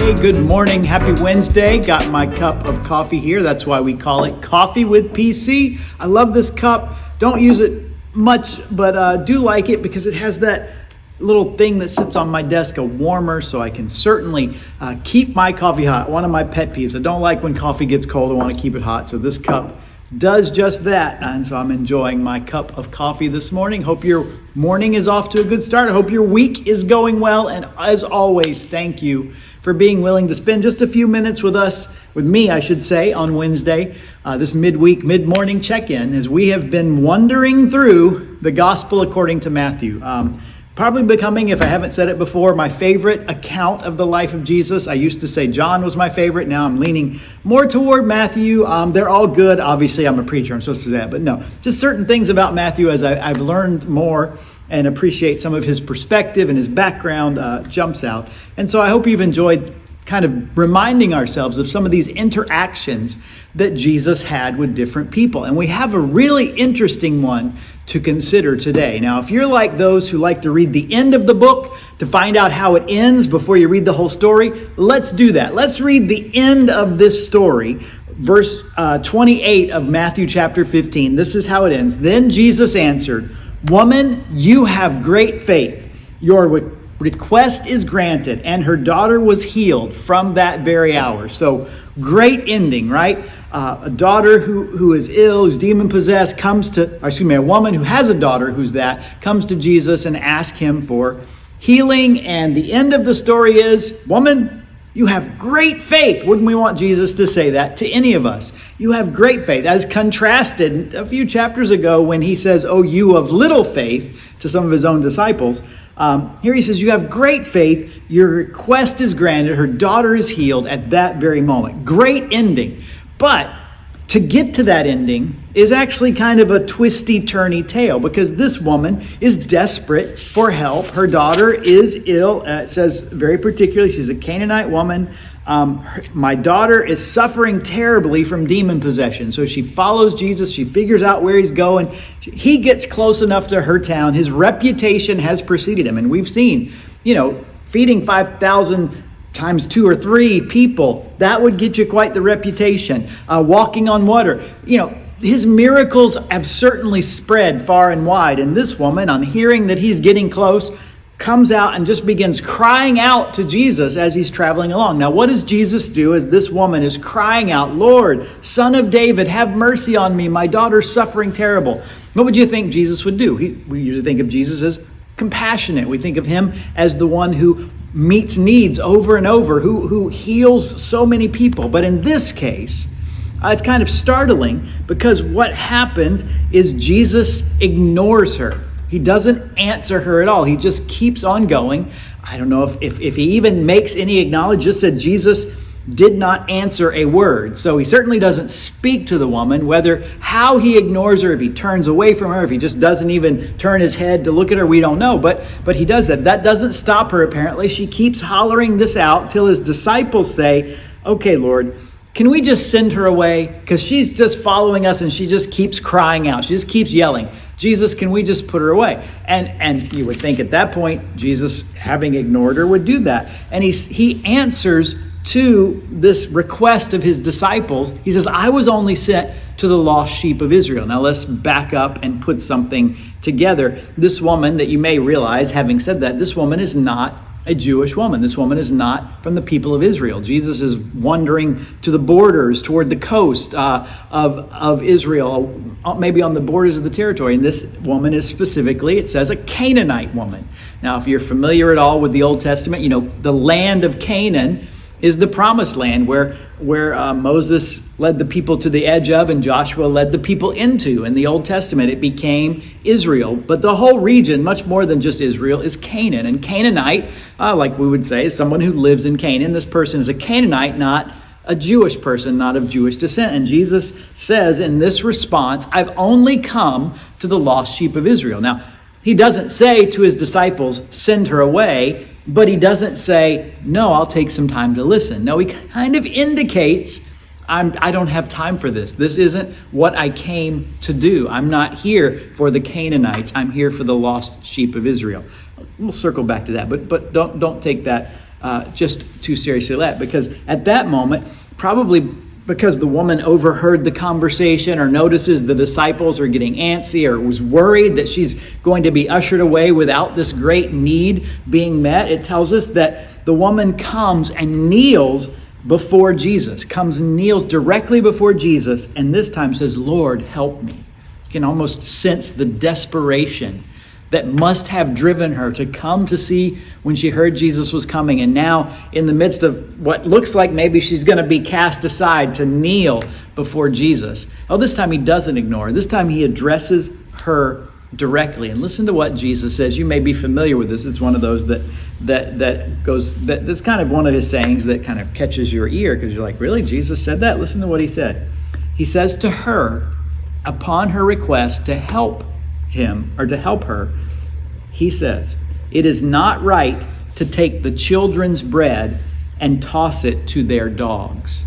Hey, good morning. Happy Wednesday. Got my cup of coffee here. That's why we call it Coffee with PC. I love this cup. Don't use it much, but do like it because it has that little thing that sits on my desk, a warmer, so I can certainly keep my coffee hot. One of my pet peeves. I don't like when coffee gets cold. I want to keep it hot. So this cup does just that. And so I'm enjoying my cup of coffee this morning. Hope your morning is off to a good start. I hope your week is going well. And as always, thank you for being willing to spend just a few minutes with us, with me, I should say, on Wednesday, this midweek, mid-morning check-in, as we have been wandering through the Gospel according to Matthew. Probably becoming, if I haven't said it before, my favorite account of the life of Jesus. I used to say John was my favorite. Now I'm leaning more toward Matthew. They're all good. Obviously, I'm a preacher. I'm supposed to say that. But no, just certain things about Matthew as I've learned more and appreciate some of his perspective and his background jumps out. And so I hope you've enjoyed kind of reminding ourselves of some of these interactions that Jesus had with different people. And we have a really interesting one to consider today. Now, if you're like those who like to read the end of the book to find out how it ends before you read the whole story, let's do that. Let's read the end of this story, verse 28 of Matthew chapter 15. This is how it ends. Then Jesus answered, "Woman, you have great faith. Your request is granted," and her daughter was healed from that very hour. So great ending, right? A daughter who is ill, who's demon possessed, a woman who has a daughter comes to Jesus and asks him for healing. And the end of the story is, woman, you have great faith. Wouldn't we want Jesus to say that to any of us? You have great faith, as contrasted a few chapters ago when he says, "Oh, you of little faith," to some of his own disciples. Here he says, you have great faith. Your request is granted. Her daughter is healed at that very moment. Great ending. But to get to that ending is actually kind of a twisty, turny tale, because this woman is desperate for help. Her daughter is ill. It says very particularly, she's a Canaanite woman. My daughter is suffering terribly from demon possession. So she follows Jesus. She figures out where he's going. He gets close enough to her town. His reputation has preceded him. And we've seen, feeding 5,000 times 2 or 3 people, that would get you quite the reputation. Walking on water, his miracles have certainly spread far and wide. And this woman, on hearing that he's getting close, comes out and just begins crying out to Jesus as he's traveling along. Now, what does Jesus do as this woman is crying out, "Lord, Son of David, have mercy on me. My daughter's suffering terrible"? What would you think Jesus would do? We usually think of Jesus as compassionate. We think of him as the one who meets needs over and over, who heals so many people. But in this case, it's kind of startling, because what happens is Jesus ignores her. He doesn't answer her at all. He just keeps on going. I don't know if he even makes any acknowledgement. Just said Jesus did not answer a word. So he certainly doesn't speak to the woman. Whether how he ignores her, if he turns away from her, if he just doesn't even turn his head to look at her, we don't know. But he does that. That doesn't stop her, apparently. She keeps hollering this out till his disciples say, "Okay, Lord, can we just send her away? Because she's just following us and she just keeps crying out. She just keeps yelling. Jesus, can we just put her away?" And you would think at that point, Jesus, having ignored her, would do that. And he answers to this request of his disciples. He says, "I was only sent to the lost sheep of Israel." Now let's back up and put something together. This woman, that you may realize, having said that, this woman is not a Jewish woman. This woman is not from the people of Israel. Jesus is wandering to the borders, toward the coast of Israel, maybe on the borders of the territory. And this woman is specifically, it says, a Canaanite woman. Now, if you're familiar at all with the Old Testament, the land of Canaan is the promised land where Moses led the people to the edge of and Joshua led the people into. In the Old Testament, it became Israel. But the whole region, much more than just Israel, is Canaan. And Canaanite, like we would say, is someone who lives in Canaan. This person is a Canaanite, not a Jewish person, not of Jewish descent. And Jesus says in this response, "I've only come to the lost sheep of Israel." Now, he doesn't say to his disciples, "Send her away." But he doesn't say, "No, I'll take some time to listen." No, he kind of indicates, I don't have time for this. This isn't what I came to do. I'm not here for the Canaanites. I'm here for the lost sheep of Israel. We'll circle back to that, but don't take that just too seriously let. Because at that moment, probably because the woman overheard the conversation or notices the disciples are getting antsy or was worried that she's going to be ushered away without this great need being met, it tells us that the woman comes and kneels before Jesus, comes and kneels directly before Jesus, and this time says, "Lord, help me." You can almost sense the desperation that must have driven her to come to see when she heard Jesus was coming. And now, in the midst of what looks like maybe she's going to be cast aside, to kneel before Jesus. Oh, this time he doesn't ignore her. This time he addresses her directly. And listen to what Jesus says. You may be familiar with this. It's one of those that's kind of one of his sayings that kind of catches your ear, because you're like, really? Jesus said that? Listen to what he said. He says to her, upon her request to help him or to help her, he says, "It is not right to take the children's bread and toss it to their dogs."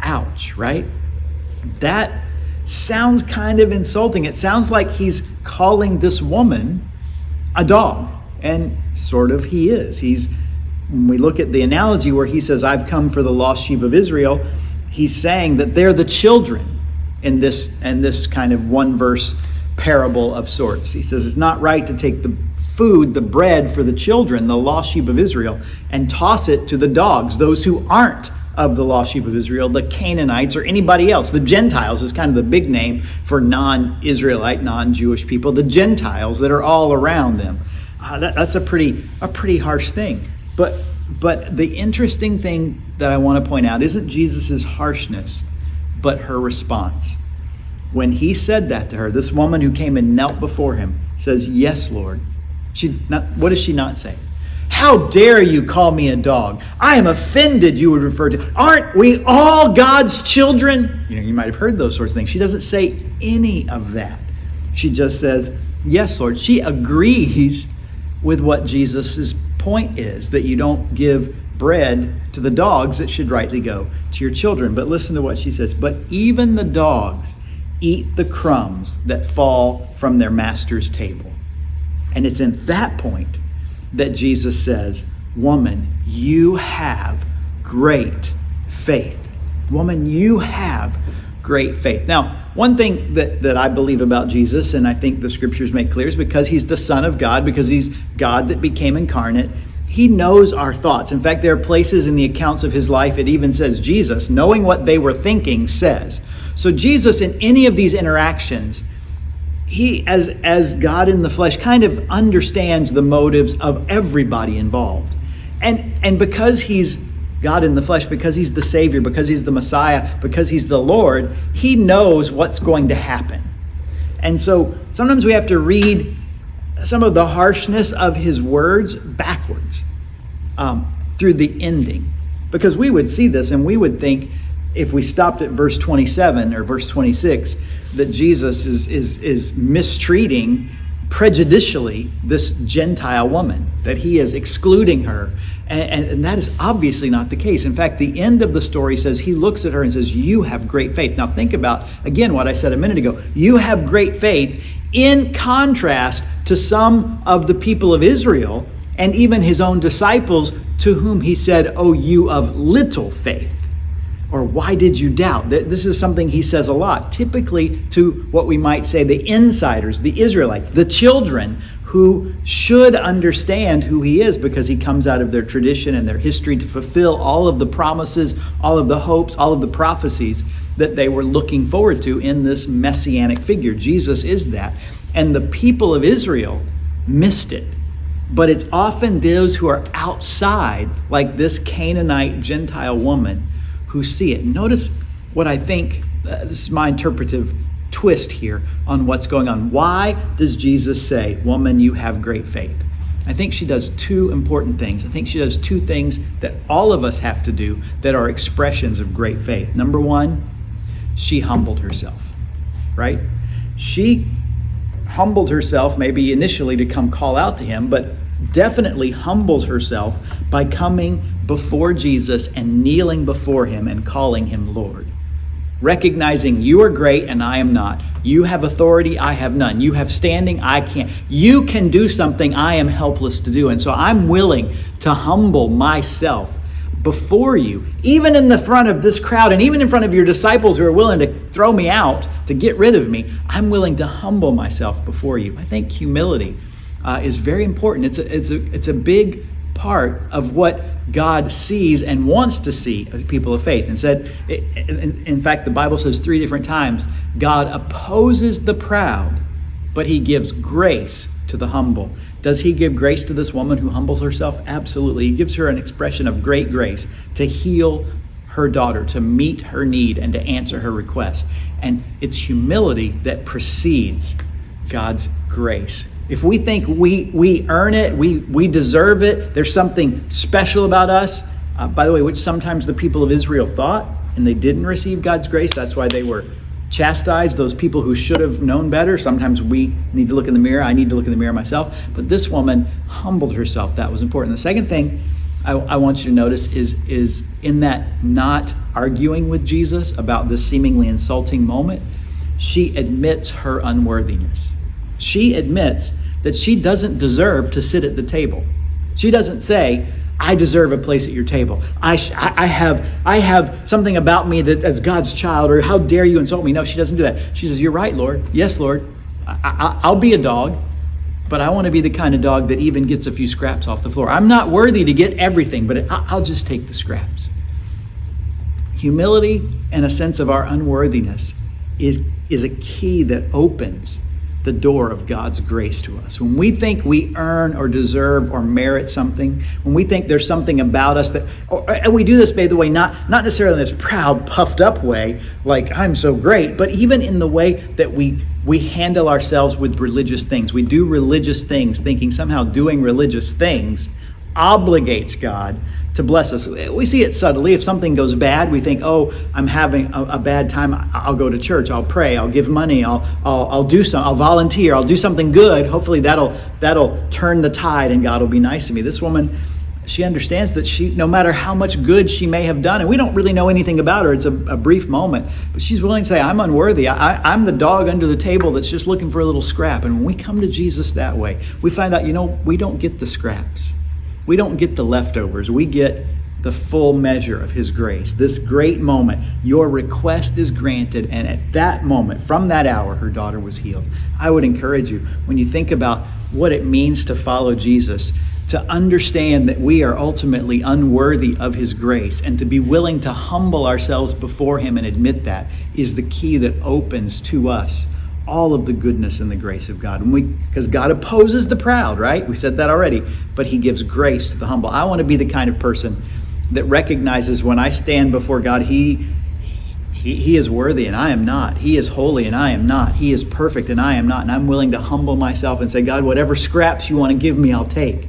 Ouch, right? That sounds kind of insulting. It sounds like he's calling this woman a dog, and sort of he is. When we look at the analogy where he says, "I've come for the lost sheep of Israel," he's saying that they're the children in this kind of one verse parable of sorts. He says it's not right to take the food, the bread for the children, the lost sheep of Israel, and toss it to the dogs, those who aren't of the lost sheep of Israel, the Canaanites or anybody else. The Gentiles is kind of the big name for non-Israelite, non-Jewish people, the Gentiles that are all around them. That's a pretty harsh thing. But the interesting thing that I want to point out isn't Jesus's harshness, but her response. When he said that to her, this woman who came and knelt before him says, "Yes, Lord." What does she not say? "How dare you call me a dog? I am offended," you would refer to. "Aren't we all God's children?" You might have heard those sorts of things. She doesn't say any of that. She just says, "Yes, Lord." She agrees with what Jesus' point is, that you don't give bread to the dogs, that should rightly go to your children. But listen to what she says. "But even the dogs eat the crumbs that fall from their master's table." And it's in that point that Jesus says, "Woman, you have great faith." Woman, you have great faith. Now, one thing that I believe about Jesus, and I think the scriptures make clear, is because he's the Son of God, because he's God that became incarnate, he knows our thoughts. In fact, there are places in the accounts of his life, it even says Jesus, knowing what they were thinking, says. So Jesus, in any of these interactions, he, as God in the flesh, kind of understands the motives of everybody involved. And because he's God in the flesh, because he's the Savior, because he's the Messiah, because he's the Lord, he knows what's going to happen. And so sometimes we have to read some of the harshness of his words backwards through the ending. Because we would see this and we would think, if we stopped at verse 27 or verse 26, that Jesus is mistreating prejudicially this Gentile woman, that he is excluding her. And that is obviously not the case. In fact, the end of the story says he looks at her and says, "You have great faith." Now think about, again, what I said a minute ago. You have great faith, in contrast to some of the people of Israel and even his own disciples, to whom he said, "Oh, you of little faith." Or "Why did you doubt?" This is something he says a lot, typically to what we might say the insiders, the Israelites, the children who should understand who he is, because he comes out of their tradition and their history to fulfill all of the promises, all of the hopes, all of the prophecies that they were looking forward to in this messianic figure. Jesus is that. And the people of Israel missed it. But it's often those who are outside, like this Canaanite Gentile woman, who see it. Notice what I think, this is my interpretive twist here on what's going on. Why does Jesus say, "Woman, you have great faith"? I think she does two important things. I think she does two things that all of us have to do that are expressions of great faith. Number one, she humbled herself, right? She humbled herself maybe initially to come call out to him, but definitely humbles herself by coming before Jesus and kneeling before him and calling him Lord. recognizing you are great and I am not. You have authority, I have none. You have standing, I can't. You can do something I am helpless to do. And so I'm willing to humble myself before you, even in the front of this crowd and even in front of your disciples who are willing to throw me out, to get rid of me. I'm willing to humble myself before you. I think humility is very important. It's a big part of what God sees and wants to see as people of faith. And said, in fact, the Bible says 3 different times, God opposes the proud, but he gives grace to the humble. Does he give grace to this woman who humbles herself? Absolutely. He gives her an expression of great grace to heal her daughter, to meet her need and to answer her request. And it's humility that precedes God's grace. If we think we earn it, we deserve it, there's something special about us, by the way, which sometimes the people of Israel thought, and they didn't receive God's grace. That's why they were chastised, those people who should have known better. Sometimes we need to look in the mirror. I need to look in the mirror myself. But this woman humbled herself. That was important. The second thing I want you to notice is in that not arguing with Jesus about this seemingly insulting moment, she admits her unworthiness. She admits that she doesn't deserve to sit at the table. She doesn't say, I deserve a place at your table. I have something about me that as God's child, or how dare you insult me? No, she doesn't do that. She says, you're right, Lord. Yes, Lord. I'll be a dog, but I want to be the kind of dog that even gets a few scraps off the floor. I'm not worthy to get everything, but I'll just take the scraps. Humility and a sense of our unworthiness is a key that opens the door of God's grace to us. When we think we earn or deserve or merit something, when we think there's something about us that, and we do this, by the way, not necessarily in this proud, puffed up way, like I'm so great, but even in the way that we handle ourselves with religious things. We do religious things, thinking somehow doing religious things obligates God to bless us. We see it subtly. If something goes bad, we think, oh, I'm having a bad time. I'll go to church. I'll pray. I'll give money. I'll do something. I'll volunteer. I'll do something good. Hopefully that'll turn the tide and God will be nice to me. This woman, she understands that no matter how much good she may have done, and we don't really know anything about her. It's a brief moment, but she's willing to say, I'm unworthy. I'm the dog under the table that's just looking for a little scrap. And when we come to Jesus that way, we find out, we don't get the scraps. We don't get the leftovers. We get the full measure of his grace. This great moment, your request is granted. And at that moment, from that hour, her daughter was healed. I would encourage you, when you think about what it means to follow Jesus, to understand that we are ultimately unworthy of his grace, and to be willing to humble ourselves before him and admit that is the key that opens to us all of the goodness and the grace of God. Because God opposes the proud, right? We said that already, but he gives grace to the humble. I want to be the kind of person that recognizes when I stand before God, he is worthy and I am not. He is holy and I am not. He is perfect and I am not. And I'm willing to humble myself and say, God, whatever scraps you want to give me, I'll take.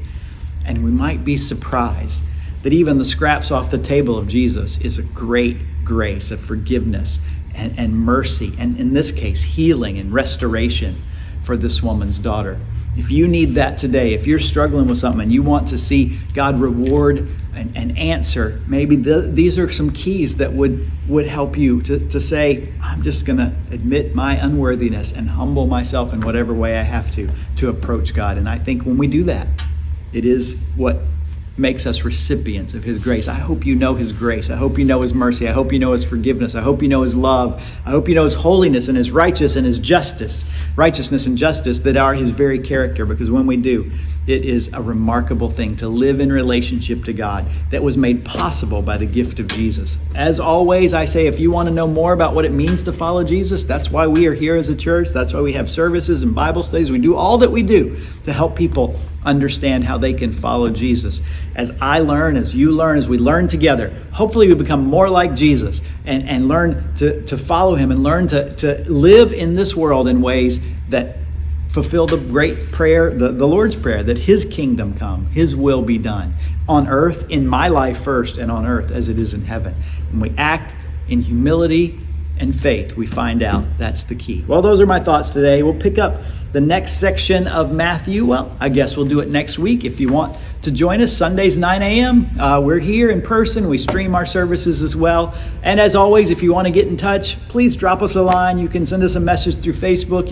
And we might be surprised that even the scraps off the table of Jesus is a great grace of forgiveness and mercy, and in this case, healing and restoration for this woman's daughter. If you need that today, if you're struggling with something and you want to see God reward and answer, maybe these are some keys that would help you to say, I'm just going to admit my unworthiness and humble myself in whatever way I have to approach God. And I think when we do that, it is what makes us recipients of his grace. I hope you know his grace. I hope you know his mercy. I hope you know his forgiveness. I hope you know his love. I hope you know his holiness and his righteousness and justice that are his very character. Because when we do, it is a remarkable thing to live in relationship to God that was made possible by the gift of Jesus. As always, I say, if you want to know more about what it means to follow Jesus, that's why we are here as a church. That's why we have services and Bible studies. We do all that we do to help people understand how they can follow Jesus. As I learn, as you learn, as we learn together, hopefully we become more like Jesus and learn to follow him and learn to live in this world in ways that fulfill the great prayer, the Lord's Prayer, that his kingdom come, his will be done on earth, in my life first, and on earth as it is in heaven. When we act in humility and faith, we find out that's the key. Well, those are my thoughts today. We'll pick up the next section of Matthew. Well, I guess we'll do it next week. If you want to join us Sundays 9 a.m. We're here in person. We stream our services as well. And as always, if you want to get in touch, please drop us a line. You can send us a message through Facebook.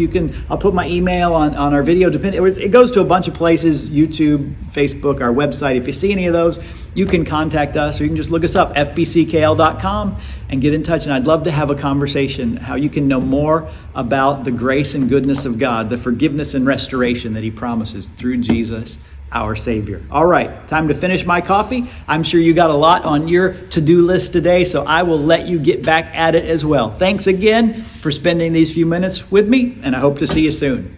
I'll put my email on our video. It goes to a bunch of places: YouTube, Facebook, our website. If you see any of those, you can contact us, or you can just look us up, fbckl.com, and get in touch. And I'd love to have a conversation how you can know more about the grace and goodness of God, the forgiveness and restoration that He promises through Jesus, our Savior. All right, time to finish my coffee. I'm sure you got a lot on your to-do list today, so I will let you get back at it as well. Thanks again for spending these few minutes with me, and I hope to see you soon.